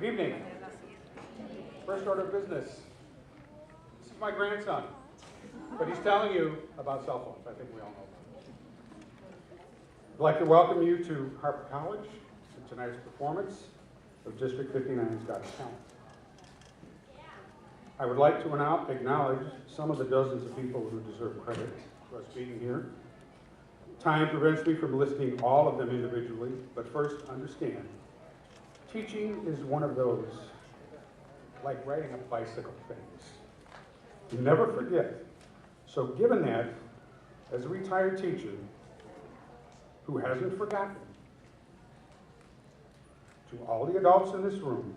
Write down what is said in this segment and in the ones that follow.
Good evening. First order of business. This is my grandson, but he's telling you about cell phones. I think we all know that. I'd like to welcome you to Harper College and tonight's performance of District 59's Got Talent. I would like to acknowledge some of the dozens of people who deserve credit for us being here. Time prevents me from listing all of them individually, but first understand, teaching is one of those, like riding a bicycle, things. You never forget. So given that, as a retired teacher who hasn't forgotten, to all the adults in this room,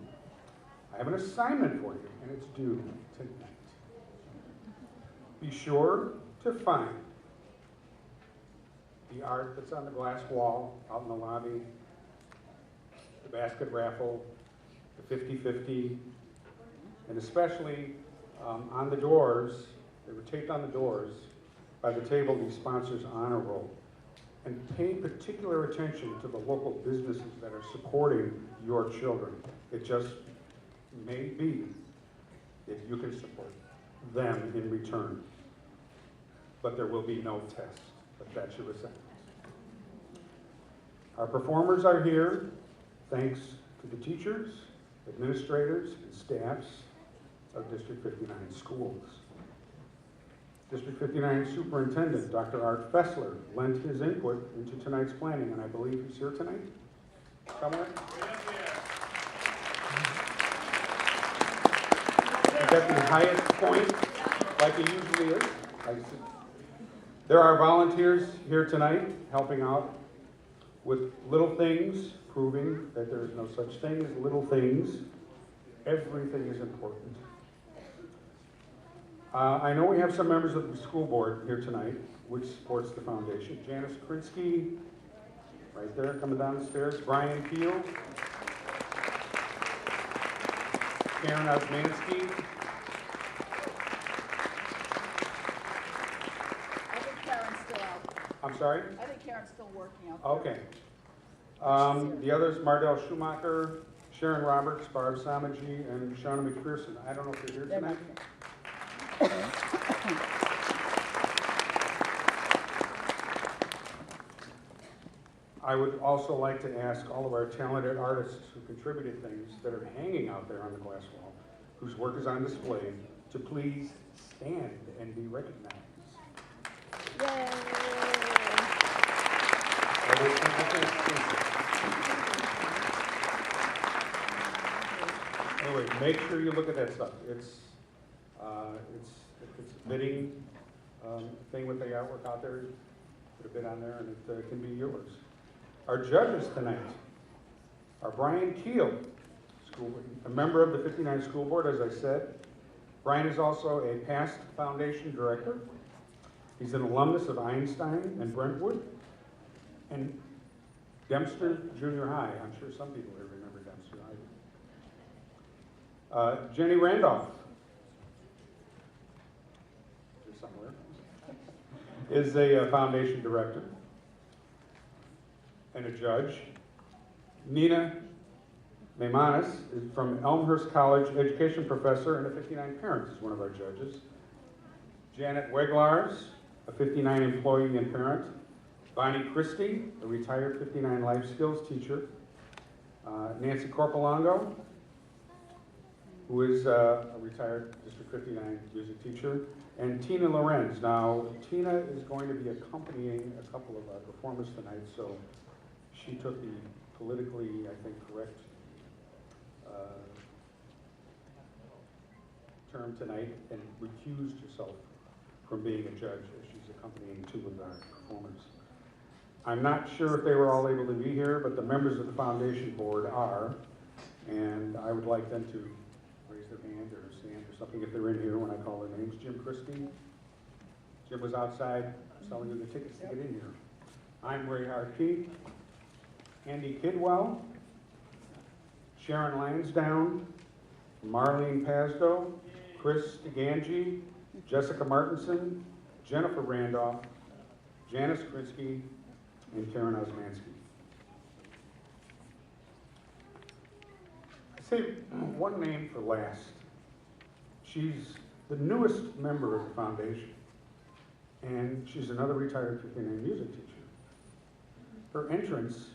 I have an assignment for you, and it's due tonight. Be sure to find the art that's on the glass wall out in the lobby, the basket raffle, the 50-50, and especially on the doors, they were taped on the doors by the table, the sponsors honor roll. And pay particular attention to the local businesses that are supporting your children. It just may be if you can support them in return. But there will be no test, but that's your assignment. Our performers are here thanks to the teachers, administrators, and staffs of District 59 schools. District 59 Superintendent, Dr. Art Fessler, lent his input into tonight's planning, and I believe he's here tonight, somewhere? He's at the highest point, like he usually is. There are volunteers here tonight helping out with little things, proving that there is no such thing as little things. Everything is important. I know we have some members of the school board here tonight, which supports the foundation. Janice Krinsky, right there, coming down the stairs. Brian Keel. Karen Osmansky. I think Karen's still out. I'm sorry? I think Karen's still working out there. Okay. The others, Mardell Schumacher, Sharon Roberts, Barb Samaji, and Shauna McPherson. I don't know if they're here tonight. I would also like to ask all of our talented artists who contributed things that are hanging out there on the glass wall, whose work is on display, to please stand and be recognized. Yay! Anyway, make sure you look at that stuff. It's a bidding thing with the artwork out there. Put a bid on there, and it can be yours. Our judges tonight are Brian Keel, a member of the 59 School Board, as I said. Brian is also a past foundation director. He's an alumnus of Einstein and Brentwood and Dempster Junior High. I'm sure some people here remember Dempster. I do. Jenny Randolph, somewhere, is a foundation director and a judge. Nina Maimanis is from Elmhurst College, education professor and a 59 parent, is one of our judges. Janet Weglars, a 59 employee and parent. Bonnie Christie, a retired 59 life skills teacher. Nancy Corpolongo, who is a retired District 59 music teacher. And Tina Lorenz. Now, Tina is going to be accompanying a couple of our performers tonight, so she took the politically, I think, correct term tonight and recused herself from being a judge as she's accompanying two of our performers. I'm not sure if they were all able to be here, but the members of the foundation board are, and I would like them to raise their hand or stand or something if they're in here when I call their names. Jim Christie. Jim was outside selling you the tickets to get in here. I'm Ray Harkey. Andy Kidwell. Sharon Lansdowne. Marlene Pazdo. Chris DeGangi. Jessica Martinson. Jennifer Randolph. Janice Krinsky. And Karen Osmansky. Say one name for last. She's the newest member of the foundation, and she's another retired 59 music teacher. Her entrance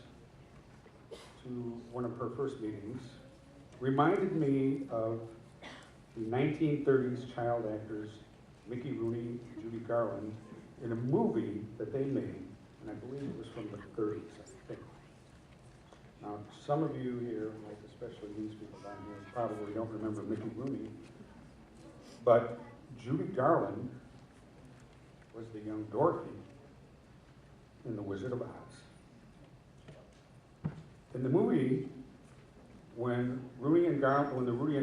to one of her first meetings reminded me of the 1930s child actors Mickey Rooney and Judy Garland in a movie that they made, and I believe it was from the 30s, I think. Now, some of you here, like especially these people down here, probably don't remember Mickey Rooney, but Judy Garland was the young Dorothy in The Wizard of Oz. In the movie, when the Rooney and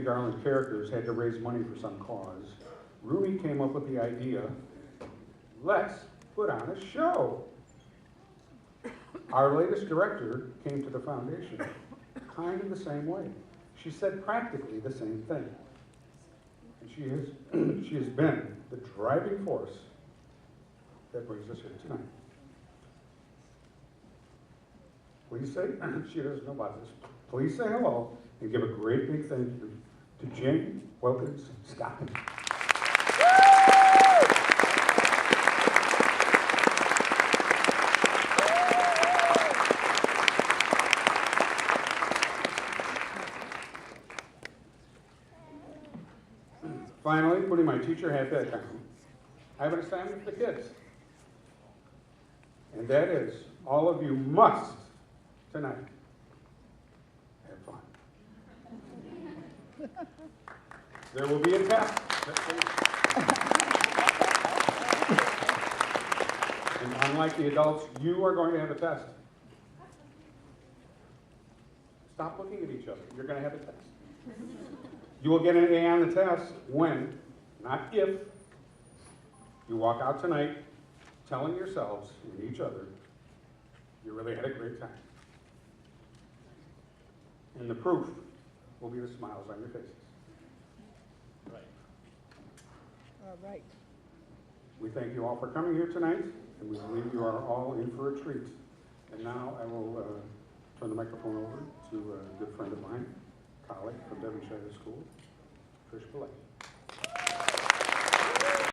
Garland characters had to raise money for some cause, Rooney came up with the idea, let's put on a show. Our latest director came to the foundation kind of the same way. She said practically the same thing. And she has been the driving force that brings us here tonight. Please say, she doesn't know about this, please say hello and give a great big thank you to Jane Wilkins Scott. Finally, putting my teacher hat back on, I have an assignment for the kids. And that is, all of you must, tonight, have fun. There will be a test. And unlike the adults, you are going to have a test. Stop looking at each other. You're going to have a test. You will get an A on the test when, not if, you walk out tonight telling yourselves and each other you really had a great time. And the proof will be the smiles on your faces. All right. We thank you all for coming here tonight, and we believe you are all in for a treat. And now I will turn the microphone over to a good friend of mine, colleague from Devonshire School, Trish Pillay.